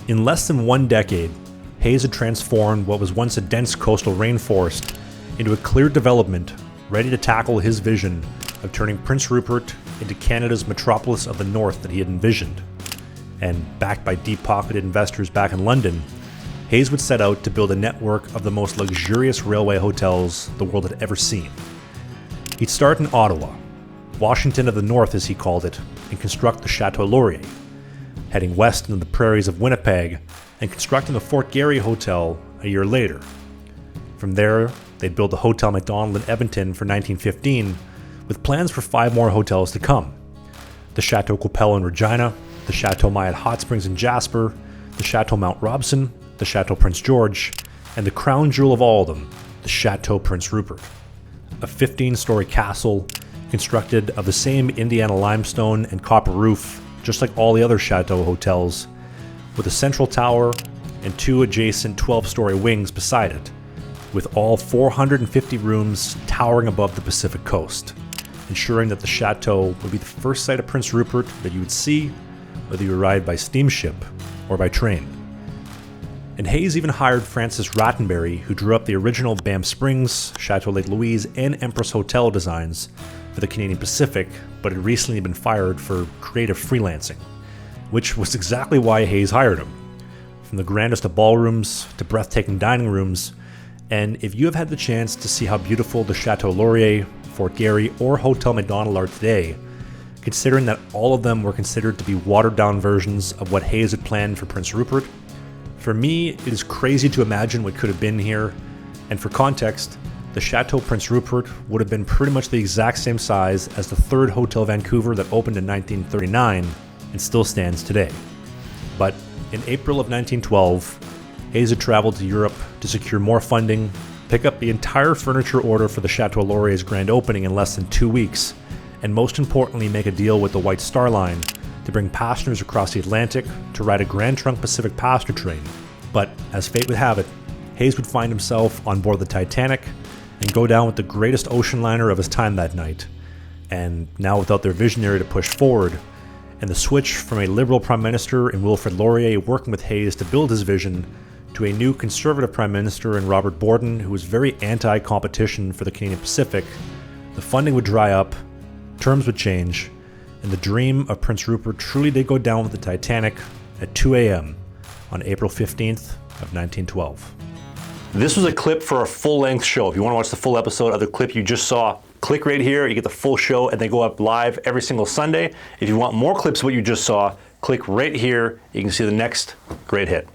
In less than 1 decade, Hayes had transformed what was once a dense coastal rainforest into a clear development ready to tackle his vision of turning Prince Rupert into Canada's metropolis of the north that he had envisioned. And backed by deep-pocketed investors back in London, Hayes would set out to build a network of the most luxurious railway hotels the world had ever seen. He'd start in Ottawa, Washington of the North as he called it, and construct the Chateau Laurier, heading west into the prairies of Winnipeg and constructing the Fort Garry Hotel a year later. From there, they'd build the Hotel Macdonald in Edmonton for 1915, with plans for 5 more hotels to come. The Chateau Coupel in Regina, the Chateau Myatt Hot Springs in Jasper, the Chateau Mount Robson, the Chateau Prince George, and the crown jewel of all of them, the Chateau Prince Rupert. A 15-story castle constructed of the same Indiana limestone and copper roof, just like all the other Chateau hotels, with a central tower and 2 adjacent 12-story wings beside it, with all 450 rooms towering above the Pacific coast, ensuring that the Chateau would be the first sight of Prince Rupert that you would see, whether you arrived by steamship or by train. And Hayes even hired Francis Rattenbury, who drew up the original Banff Springs, Chateau Lake Louise, and Empress Hotel designs for the Canadian Pacific, but had recently been fired for creative freelancing, which was exactly why Hayes hired him. From the grandest of ballrooms to breathtaking dining rooms, and if you have had the chance to see how beautiful the Chateau Laurier, Fort Garry, or Hotel Macdonald are today, considering that all of them were considered to be watered-down versions of what Hayes had planned for Prince Rupert, for me, it is crazy to imagine what could have been here, and for context, the Chateau Prince Rupert would have been pretty much the exact same size as the 3rd Hotel Vancouver that opened in 1939 and still stands today. But in April of 1912, Hayes had traveled to Europe to secure more funding, pick up the entire furniture order for the Chateau Laurier's grand opening in less than 2 weeks, and most importantly make a deal with the White Star Line to bring passengers across the Atlantic to ride a Grand Trunk Pacific passenger train. But as fate would have it, Hayes would find himself on board the Titanic and go down with the greatest ocean liner of his time that night. And now without their visionary to push forward, and the switch from a liberal prime minister in Wilfrid Laurier working with Hayes to build his vision to a new conservative prime minister in Robert Borden who was very anti-competition for the Canadian Pacific, the funding would dry up, terms would change, and the dream of Prince Rupert truly did go down with the Titanic at 2 a.m. on April 15th of 1912. This was a clip for a full-length show. If you want to watch the full episode of the clip you just saw, click right here, you get the full show, and they go up live every single Sunday. If you want more clips of what you just saw, click right here, you can see the next great hit.